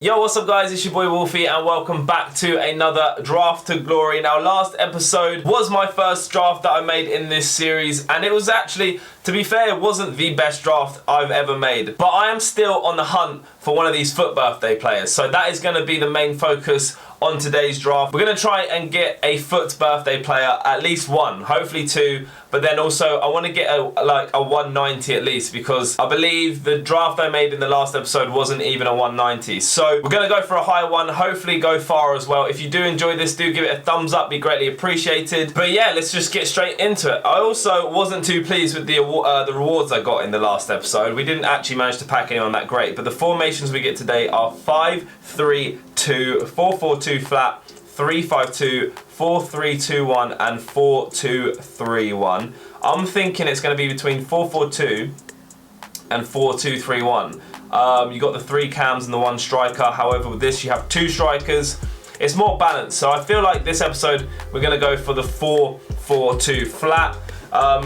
Yo, what's up guys, it's your boy Wolfie and welcome back to another Draft to Glory. Now last episode was my first draft that I made in this series and it was actually, to be fair, it wasn't the best draft I've ever made. But I am still on the hunt for one of these FUT birthday players. So that is going to be the main focus on today's draft. We're going to try and get a FUT birthday player, at least one, hopefully two. But then also I want to get a 190 at least, because I believe the draft I made in the last episode wasn't even a 190. So we're going to go for a high one, hopefully go far as well. If you do enjoy this, do give it a thumbs up, be greatly appreciated. But yeah, let's just get straight into it. I also wasn't too pleased with the rewards I got in the last episode. We didn't actually manage to pack anyone that great, but the formations we get today are 5-3-2, 4-4-2 flat, 3-5-2, 4-3-2-1 and 4-2-3-1. I'm thinking it's going to be between 4-4-2 and 4-2-3-1. You got the 3 cams and the 1 striker. However, with this you have 2 strikers. It's more balanced. So I feel like this episode we're going to go for the 4-4-2 flat.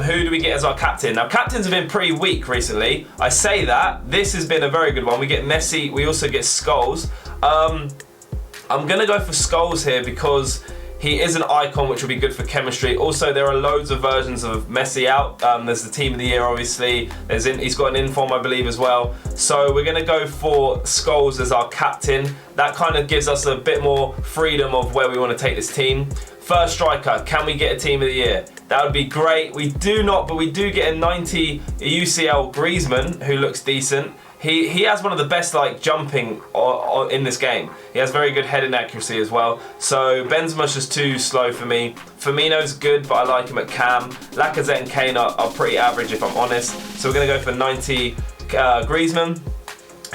Who do we get as our captain? Now, captains have been pretty weak recently. I say that. This has been a very good one. We get Messi. We also get Scholes. I'm going to go for Scholes here because he is an icon, which will be good for chemistry. Also, there are loads of versions of Messi out. There's the Team of the Year, obviously. He's got an inform, I believe, as well. So we're going to go for Scholes as our captain. That kind of gives us a bit more freedom of where we want to take this team. First striker, can we get a Team of the Year? That would be great. We do not, but we do get a 90 UCL Griezmann, who looks decent. He has one of the best jumping in this game. He has very good heading accuracy as well. So Benzema's just too slow for me. Firmino's good, but I like him at cam. Lacazette and Kane are pretty average if I'm honest. So we're going to go for 90 Griezmann.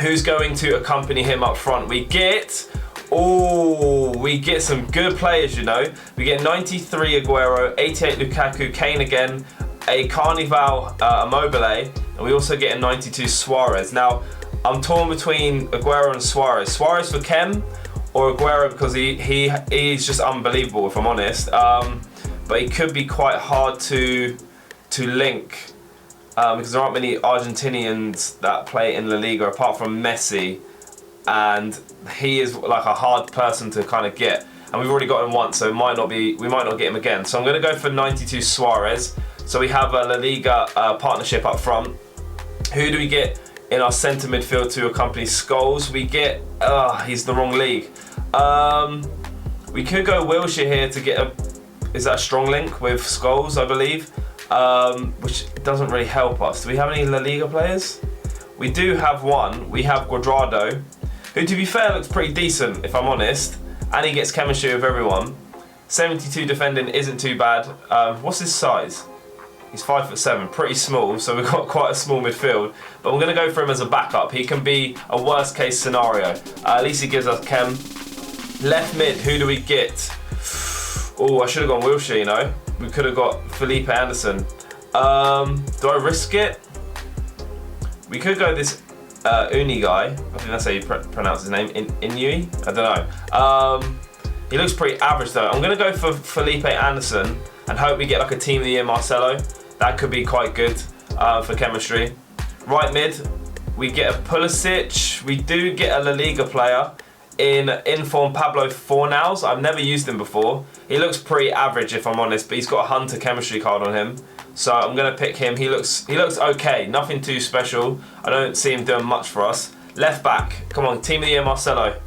Who's going to accompany him up front? We get some good players, you know. We get 93 Aguero, 88 Lukaku, Kane again, a Carnival Immobile, and we also get a 92 Suarez. Now, I'm torn between Aguero and Suarez. Suarez for chem or Aguero because he's just unbelievable, if I'm honest. But he could be quite hard to link because there aren't many Argentinians that play in La Liga apart from Messi, and he is like a hard person to kind of get. And we've already got him once, so we might not get him again. So I'm going to go for 92 Suarez. So we have a La Liga partnership up front. Who do we get in our centre midfield to accompany Scholes? We get, he's the wrong league. We could go Wilshere here to get is that a strong link with Scholes, I believe? Which doesn't really help us. Do we have any La Liga players? We do have one. We have Guadrado, who to be fair looks pretty decent, if I'm honest. And he gets chemistry with everyone. 72 defending isn't too bad. What's his size? He's 5'7", pretty small, so we've got quite a small midfield. But we're going to go for him as a backup. He can be a worst case scenario. At least he gives us chem. Left mid, who do we get? Oh, I should have gone Wilshere, you know. We could have got Felipe Anderson. Do I risk it? We could go this Uni guy. I think that's how you pronounce his name. Inui? I don't know. He looks pretty average though. I'm going to go for Felipe Anderson and hope we get like a Team of the Year Marcelo. That could be quite good for chemistry. Right mid, we get a Pulisic. We do get a La Liga player in inform Pablo Fornals. I've never used him before. He looks pretty average if I'm honest, but he's got a Hunter chemistry card on him. So I'm going to pick him. He looks okay, nothing too special. I don't see him doing much for us. Left back, come on, Team of the Year Marcelo.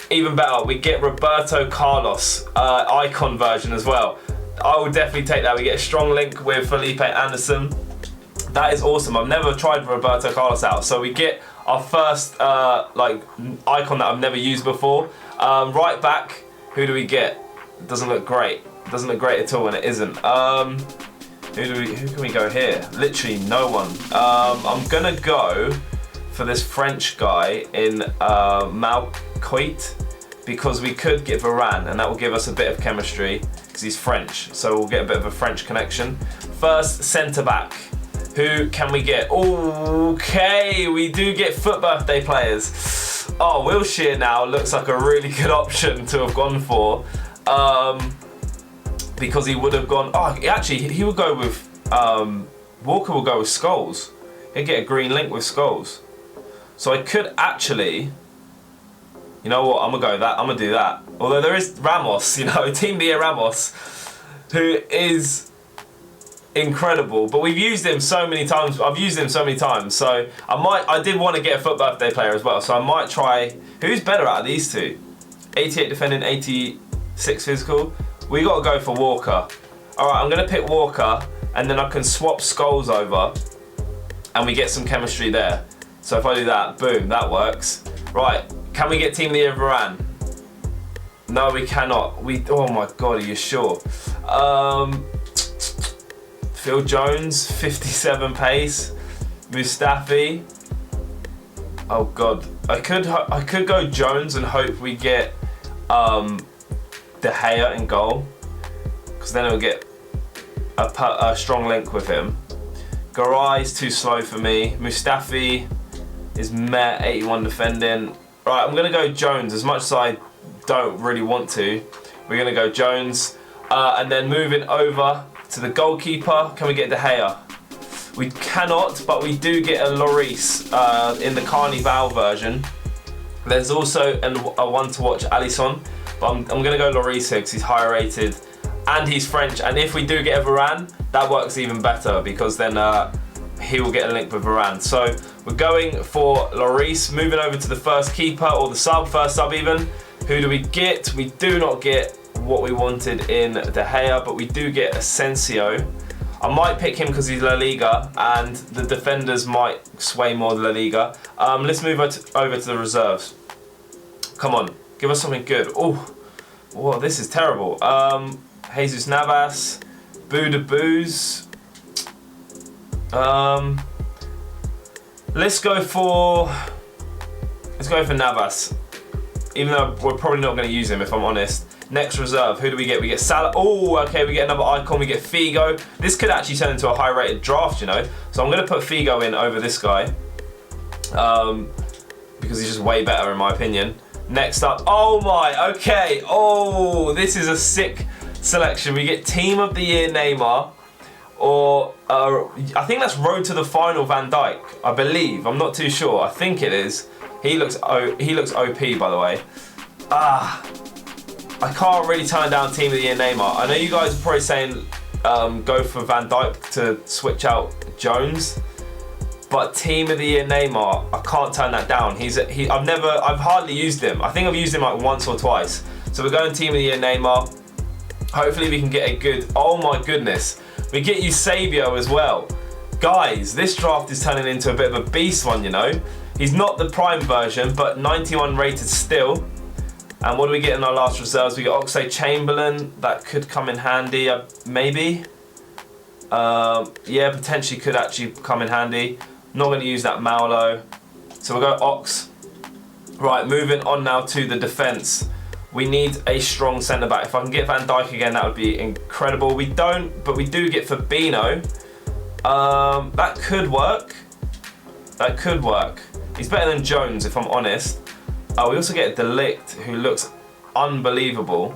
Even better, we get Roberto Carlos, icon version as well. I will definitely take that. We get a strong link with Felipe Anderson. That is awesome. I've never tried Roberto Carlos out. So we get our first icon that I've never used before. Right back, who do we get? It doesn't look great. It doesn't look great at all, and it isn't. Who can we go here? Literally no one. I'm gonna go for this French guy in Malcoit, because we could get Varane and that will give us a bit of chemistry because he's French, so we'll get a bit of a French connection. First centre back, who can we get? Okay, we do get FUT birthday players. Oh, Wilshere now looks like a really good option to have gone for, because he would have gone, actually he would go with, Walker will go with Scholes. He'd get a green link with Scholes. So I could actually You know what? I'm gonna do that. Although there is Ramos, you know, Team the Year Ramos, who is incredible. But we've used him so many times. I've used him so many times. So I did want to get a FUT birthday player as well. So I might try. Who's better out of these two? 88 defending, 86 physical. We got to go for Walker. All right, I'm gonna pick Walker, and then I can swap Scholes over, and we get some chemistry there. So if I do that, boom, that works. Right, can we get Team of the Year Varane? No, we cannot. Oh my God, are you sure? Phil Jones, 57 pace. Mustafi. Oh God, I could go Jones and hope we get De Gea in goal, because then it'll get a strong link with him. Garai's too slow for me. Mustafi is meh, 81 defending. Right, I'm gonna go Jones as much as I don't really want to. We're gonna go Jones. And then moving over to the goalkeeper, can we get De Gea? We cannot, but we do get a Lloris in the Carnival version. There's also a one to watch, Alisson, but I'm gonna go Lloris here because he's higher rated and he's French. And if we do get a Varane, that works even better because then he will get a link with Varane. So we're going for Lloris. Moving over to the first keeper, or the first sub even. Who do we get? We do not get what we wanted in De Gea, but we do get Asensio. I might pick him because he's La Liga, and the defenders might sway more La Liga. Let's move over to the reserves. Come on, give us something good. Oh, this is terrible. Jesus Navas, Buda Booze. Let's go for Navas, even though we're probably not going to use him if I'm honest. Next reserve, who do we get? We get Salah. Oh, okay, we get another icon. We get Figo. This could actually turn into a high-rated draft, you know. So I'm going to put Figo in over this guy because he's just way better in my opinion. Next up, oh my, okay. Oh, this is a sick selection. We get Team of the Year Neymar, or I think that's Road to the Final Van Dijk, I believe. I'm not too sure. I think it is. He looks OP, by the way. I can't really turn down Team of the Year Neymar. I know you guys are probably saying go for Van Dijk to switch out Jones, but Team of the Year Neymar, I can't turn that down. I've hardly used him. I think I've used him like once or twice. So we're going Team of the Year Neymar. Hopefully we can get a good, oh my goodness. We get Eusebio as well. Guys, this draft is turning into a bit of a beast one, you know. He's not the prime version, but 91 rated still. And what do we get in our last reserves? We got Oxlade-Chamberlain. That could come in handy, maybe. Yeah, potentially could actually come in handy. Not going to use that Maulo. So we'll go Ox. Right, moving on now to the defence. We need a strong centre-back. If I can get Van Dijk again, that would be incredible. We don't, but we do get Fabinho. That could work. That could work. He's better than Jones, if I'm honest. We also get De Ligt, who looks unbelievable,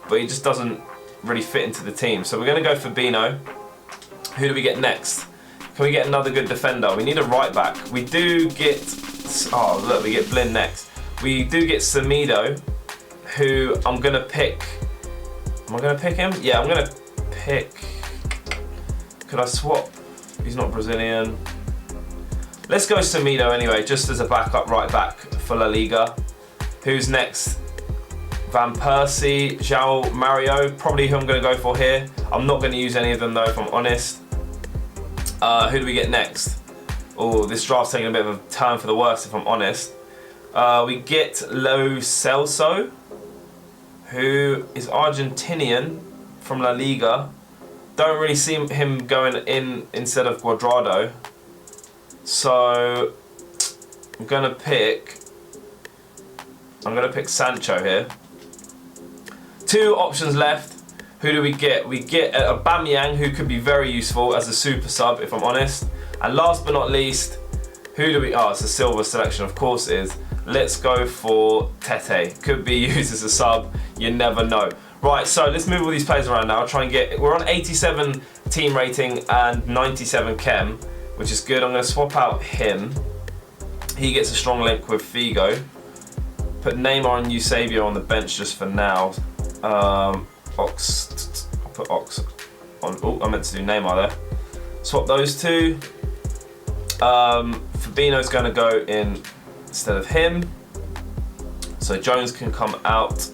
but he just doesn't really fit into the team. So we're going to go Fabinho. Who do we get next? Can we get another good defender? We need a right back. We do get, oh look, we get Blin next. We do get Semedo, who I'm going to pick. Am I going to pick him? Yeah, I'm going to pick. Could I swap? He's not Brazilian. Let's go Semedo anyway, just as a backup right back for La Liga. Who's next? Van Persie, João Mario, probably who I'm going to go for here. I'm not going to use any of them though, if I'm honest. Who do we get next? Oh, this draft's taking a bit of a turn for the worse, if I'm honest. We get Lo Celso, who is Argentinian from La Liga. Don't really see him going in instead of Cuadrado. So I'm gonna pick Sancho here. Two options left. Who do we get? We get Aubameyang, who could be very useful as a super sub, if I'm honest. And last but not least, who do we? Oh, it's a silver selection, of course it is. Let's go for Tete. Could be used as a sub. You never know. Right, so let's move all these players around now. Try and get. We're on 87 team rating and 97 chem, which is good. I'm going to swap out him. He gets a strong link with Figo. Put Neymar and Eusebio on the bench just for now. I'll put Ox on. Oh, I meant to do Neymar there. Swap those two. Fabinho's going to go in instead of him. So Jones can come out.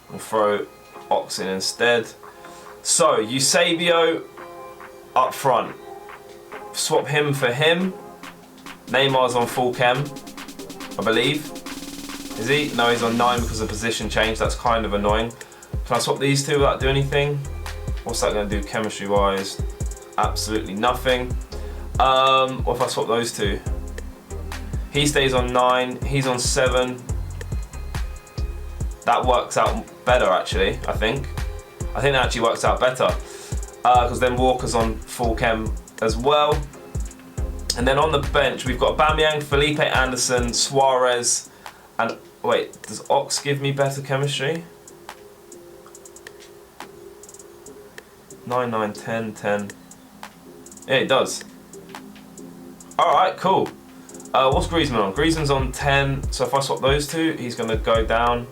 We'll throw Ox in instead. So Eusebio up front. Swap him for him. Neymar's on full chem, I believe. Is he? No, he's on 9 because of position change. That's kind of annoying. Can I swap these two without doing anything? What's that going to do chemistry-wise? Absolutely nothing. What if I swap those two? He stays on 9. He's on 7. That works out better, actually, I think. I think that actually works out better. Because then Walker's on full chem as well. And then on the bench, we've got Aubameyang, Felipe Anderson, Suarez, and wait, does Ox give me better chemistry? 9, 9, 10, 10. Yeah, it does. Alright, cool. What's Griezmann on? Griezmann's on 10, so if I swap those two, he's going to go down.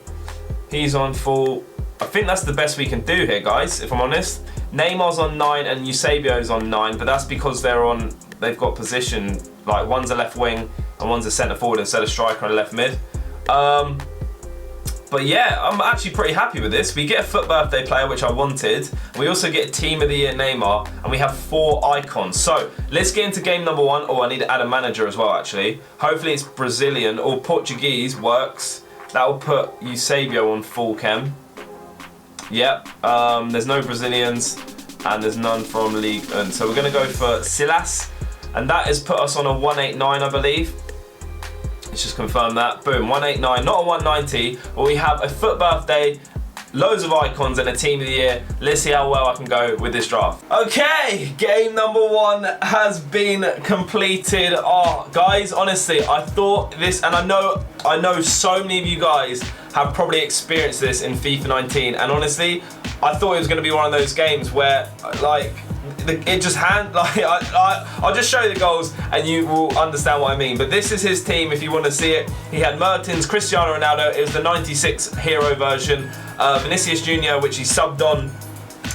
He's on full. I think that's the best we can do here, guys, if I'm honest. Neymar's on 9 and Eusebio's on 9, but that's because they've got position, like one's a left wing and one's a centre forward instead of striker and left mid. But yeah, I'm actually pretty happy with this. We get a FUT birthday player, which I wanted. We also get Team of the Year Neymar, and we have 4 icons. So let's get into game number 1. Oh, I need to add a manager as well, actually. Hopefully it's Brazilian or Portuguese works. That will put Eusebio on full chem. Yep, there's no Brazilians and there's none from League 1. So we're going to go for Silas, and that has put us on a 189, I believe. Let's just confirm that. Boom, 189, not a 190, but we have a FUT birthday, loads of icons and a Team of the Year. Let's see how well I can go with this draft. Okay, game number 1 has been completed. Oh, guys, honestly, I thought this, and I know so many of you guys have probably experienced this in FIFA 19, and honestly, I thought it was going to be one of those games where, like, I'll just show you the goals and you will understand what I mean. But this is his team if you want to see it. He had Mertens, Cristiano Ronaldo. It was the 96 hero version. Vinicius Jr., which he subbed on.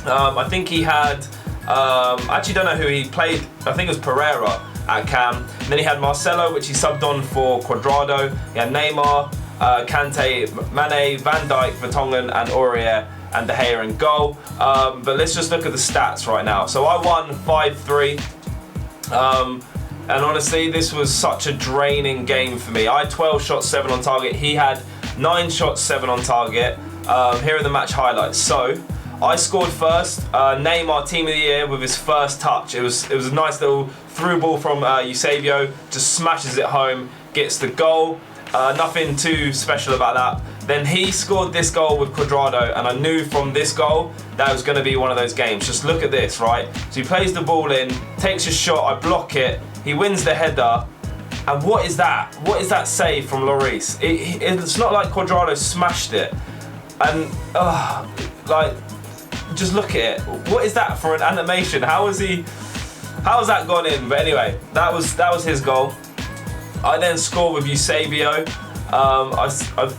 I think he had, I actually don't know who he played. I think it was Pereira at Cam. And then he had Marcelo, which he subbed on for Quadrado. He had Neymar, Kante, Mane, Van Dijk, Vertonghen, and Aurier, and De Gea in goal. But let's just look at the stats right now. So I won 5-3. And honestly, this was such a draining game for me. I had 12 shots, 7 on target. He had 9 shots, 7 on target. Here are the match highlights. So I scored first. Neymar, Team of the Year, with his first touch. It was a nice little through ball from Eusebio. Just smashes it home, gets the goal. Nothing too special about that. Then he scored this goal with Quadrado, and I knew from this goal that was going to be one of those games. Just look at this, right? So he plays the ball in, takes a shot, I block it, he wins the header, and what is that? What is that save from Lloris? It's not like Quadrado smashed it, and like, just look at it. What is that for an animation? How has that gone in? But anyway, that was his goal. I then score with Eusebio. I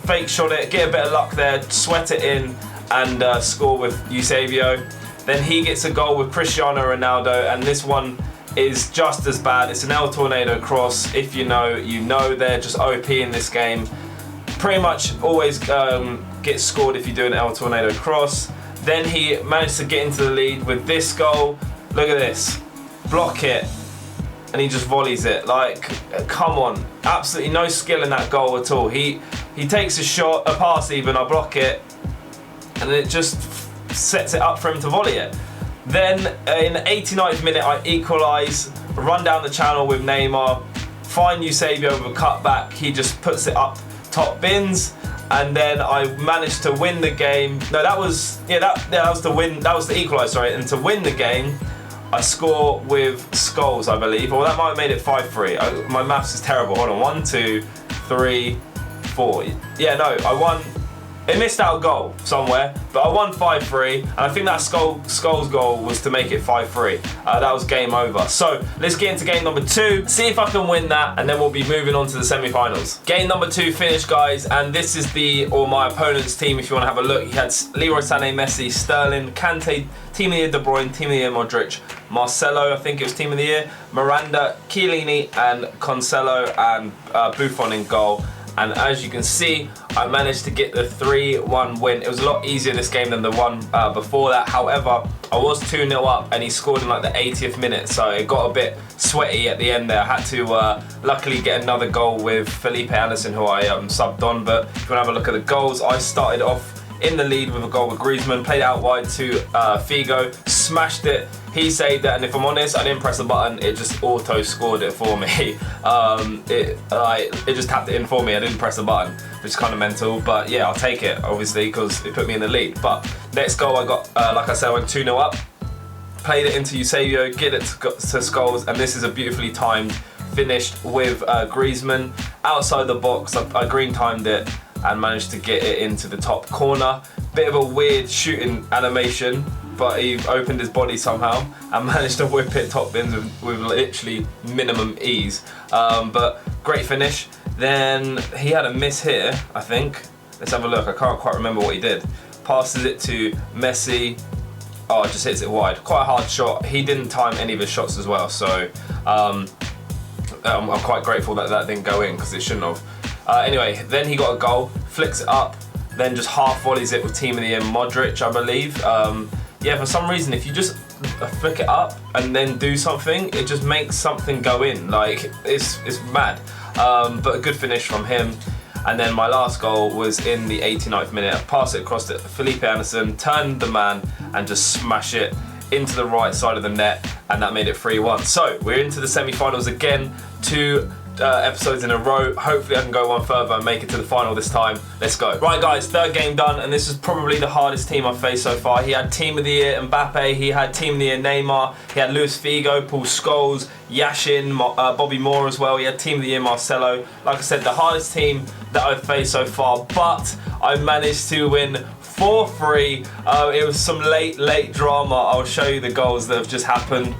fake shot it, get a bit of luck there, sweat it in, and score with Eusebio. Then he gets a goal with Cristiano Ronaldo, and this one is just as bad. It's an El Tornado cross. If you know, you know. They're just OP in this game. Pretty much always gets scored if you do an El Tornado cross. Then he managed to get into the lead with this goal. Look at this. Block it. And he just volleys it. Like, come on. Absolutely no skill in that goal at all. He takes a shot, a pass even, I block it, and it just sets it up for him to volley it. Then in the 89th minute, I equalise, run down the channel with Neymar, find Eusebio with a cutback. He just puts it up top bins, and then I managed to win the game. No, that was the win. That was the equalise, sorry. And to win the game, I score with Scholes, I believe. Or that might have made it 5-3. My maths is terrible. Hold on. 1, 2, 3, 4. Yeah, no, I won. They missed out a goal somewhere, but I won 5-3, and I think that Skull's goal was to make it 5-3. That was game over. So let's get into game number 2, see if I can win that, and then we'll be moving on to the semi-finals. Game number 2 finished, guys, and this is my opponent's team. If you want to have a look, he had Leroy Sané, Messi, Sterling, Kante, Team of the Year De Bruyne, Team of the Year Modric, Marcelo, I think it was Team of the Year, Miranda, Chiellini, and Cancelo, and Buffon in goal. And as you can see, I managed to get the 3-1 win. It was a lot easier this game than the one before that. However, I was 2-0 up and he scored in like the 80th minute, so it got a bit sweaty at the end there. I had to luckily get another goal with Felipe Anderson, who I subbed on. But if you want to have a look at the goals, I started off in the lead with a goal with Griezmann, played out wide to Figo, smashed it, he saved it, and if I'm honest, I didn't press the button, it just auto scored it for me. It just tapped it in for me, I didn't press the button, which is kind of mental, but yeah, I'll take it, obviously, because it put me in the lead. But next goal I got, like I said, I went 2-0 up, played it into Eusebio, get it to Scholes, and this is a beautifully timed finish with Griezmann outside the box. I green timed it and managed to get it into the top corner. Bit of a weird shooting animation, but he opened his body somehow and managed to whip it top bins with literally minimum ease. But great finish. Then he had a miss here, I think. Let's have a look, I can't quite remember what he did. Passes it to Messi. Oh, just hits it wide. Quite a hard shot. He didn't time any of his shots as well, so I'm quite grateful that that didn't go in, because it shouldn't have. Anyway, then he got a goal, flicks it up, then just half volleys it with Team of the Year Modric, I believe. Yeah, for some reason, if you just flick it up and then do something, it just makes something go in. Like, it's mad. But a good finish from him. And then my last goal was in the 89th minute. I passed it across to Felipe Anderson, turned the man, and just smash it into the right side of the net, and that made it 3-1. So we're into the semi-finals again, 2 episodes in a row. Hopefully I can go one further and make it to the final this time. Let's go. Right guys, 3rd game done, and this is probably the hardest team I've faced so far. He had Team of the Year Mbappe, he had Team of the Year Neymar, he had Luis Figo, Paul Scholes, Yashin, Bobby Moore as well. He had Team of the Year Marcelo. Like I said, the hardest team that I've faced so far, but I managed to win 4-3. It was some late drama. I'll show you the goals that have just happened.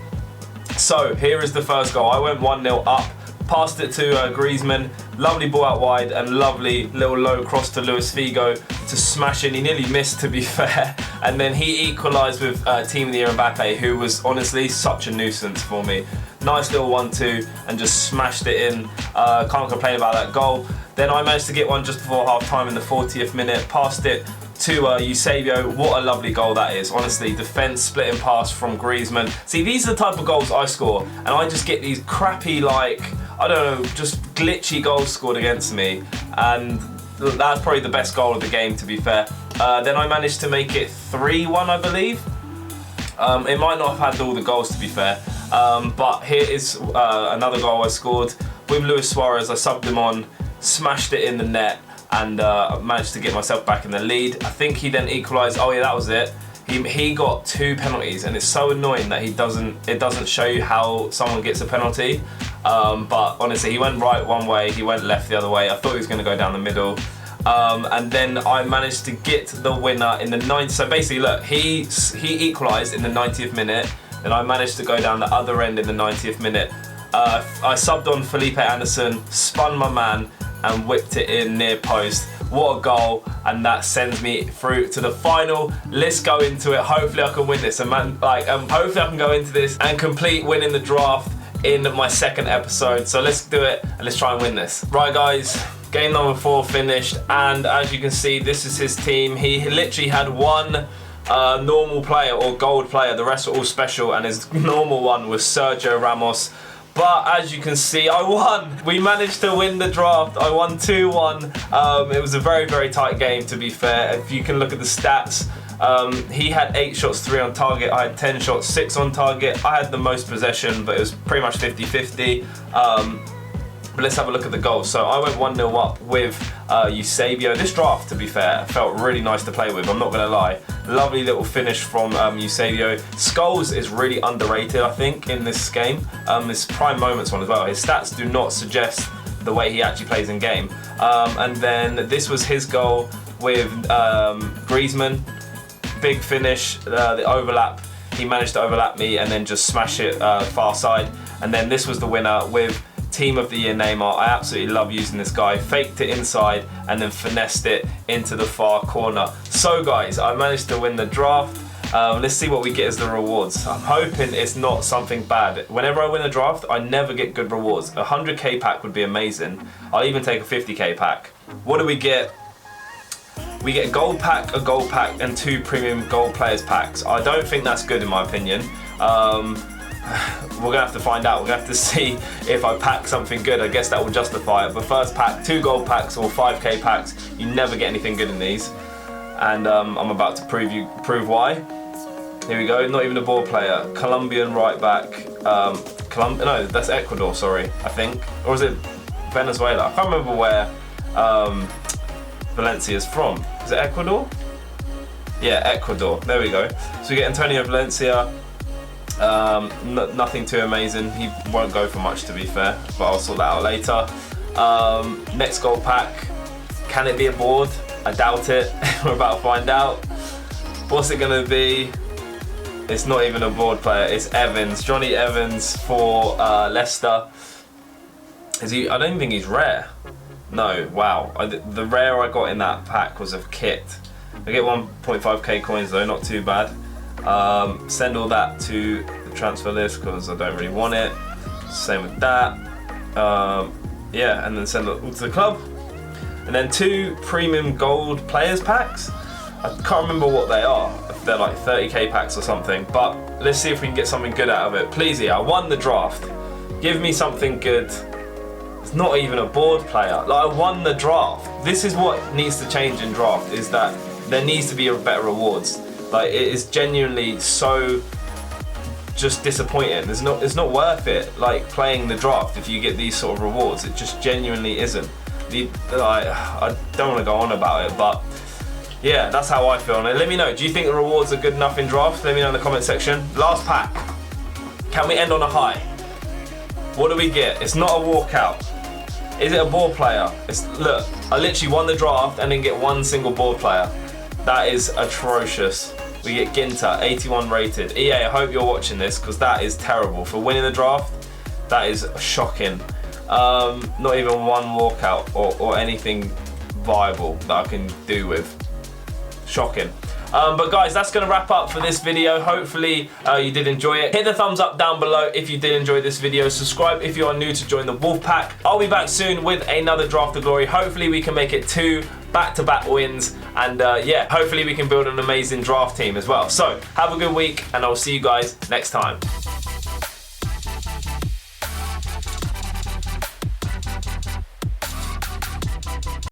So here is the first goal. I went 1-0 up, passed it to Griezmann, lovely ball out wide, and lovely little low cross to Luis Figo to smash in. He nearly missed, to be fair, and then he equalised with Team of the Year Mbappe, who was honestly such a nuisance for me. Nice little 1-2 and just smashed it in. Can't complain about that goal. Then I managed to get one just before half time in the 40th minute, passed it to Eusebio. What a lovely goal that is. Honestly, defence splitting pass from Griezmann. See, these are the type of goals I score, and I just get these crappy, like, I don't know, just glitchy goals scored against me, and that's probably the best goal of the game, to be fair. Then I managed to make it 3-1, I believe. It might not have had all the goals, to be fair, but here is another goal I scored with Luis Suarez. I subbed him on, smashed it in the net, and managed to get myself back in the lead. I think he then equalised. Oh yeah, that was it. He got 2 penalties, and it's so annoying that it doesn't show you how someone gets a penalty. But honestly, he went right one way, he went left the other way. I thought he was going to go down the middle. And then I managed to get the winner in the 90th. So basically, look, he equalised in the 90th minute, then I managed to go down the other end in the 90th minute. I subbed on Felipe Anderson, spun my man, and whipped it in near post. What a goal, and that sends me through to the final. Let's go into it. Hopefully I can win this, and hopefully I can go into this and complete winning the draft in my 2nd episode. So let's do it, and let's try and win this. Right guys, game number 4 finished, and as you can see, this is his team. He literally had one normal player or gold player, the rest were all special, and his normal one was Sergio Ramos. But as you can see, I won. We managed to win the draft. I won 2-1. It was a very, very tight game, to be fair. If you can look at the stats, he had 8 shots, 3 on target. I had 10 shots, 6 on target. I had the most possession, but it was pretty much 50-50. But let's have a look at the goals. So I went 1-0 up with Eusebio. This draft, to be fair, felt really nice to play with, I'm not gonna lie. Lovely little finish from Eusebio. Scholes is really underrated, I think, in this game. His prime moments one as well. His stats do not suggest the way he actually plays in game. And then this was his goal with Griezmann. Big finish, the overlap. He managed to overlap me and then just smash it far side. And then this was the winner with Team of the Year Neymar. I absolutely love using this guy. Faked it inside and then finessed it into the far corner. So guys, I managed to win the draft. Let's see what we get as the rewards. I'm hoping it's not something bad. Whenever I win a draft, I never get good rewards. A 100k pack would be amazing. I'll even take a 50k pack. What do we get? We get a gold pack, and 2 premium gold players packs. I don't think that's good in my opinion. We're gonna have to find out. We're gonna have to see if I pack something good. I guess that will justify it. But first pack, 2 gold packs or 5k packs. You never get anything good in these. And I'm about to prove why. Here we go, not even a ball player. Colombian right back. No, that's Ecuador, sorry, I think. Or is it Venezuela? I can't remember where Valencia is from. Is it Ecuador? Yeah, Ecuador. There we go. So we get Antonio Valencia. Nothing too amazing. He won't go for much, to be fair, but I'll sort that out later. Next gold pack. Can it be a board? I doubt it. We're about to find out. What's it gonna be? It's not even a board player. It's Evans, Johnny Evans for Leicester. Is he? I don't even think he's rare. No. Wow. The rare I got in that pack was a kit. I get 1.5k coins though, not too bad. Send all that to the transfer list because I don't really want it. Same with that. Yeah, and then send it all to the club. And then 2 premium gold players packs. I can't remember what they are. They're like 30k packs or something. But let's see if we can get something good out of it. Please, yeah, I won the draft. Give me something good. It's not even a board player. Like, I won the draft. This is what needs to change in draft, is that there needs to be better rewards. Like, it is genuinely so just disappointing. It's not worth it, like, playing the draft if you get these sort of rewards. It just genuinely isn't. I don't want to go on about it, but yeah, that's how I feel on it. Let me know, do you think the rewards are good enough in draft? Let me know in the comment section. Last pack. Can we end on a high? What do we get? It's not a walkout. Is it a ball player? Look, I literally won the draft and didn't get one single ball player. That is atrocious. We get Ginter, 81 rated. EA, I hope you're watching this because that is terrible. For winning the draft, that is shocking. Not even one walkout or anything viable that I can do with. Shocking. But guys, that's going to wrap up for this video. Hopefully you did enjoy it. Hit the thumbs up down below if you did enjoy this video. Subscribe if you are new to join the Wolfpack. I'll be back soon with another Draft of Glory. Hopefully we can make it 2 back-to-back wins. And yeah, hopefully we can build an amazing draft team as well. So have a good week and I'll see you guys next time.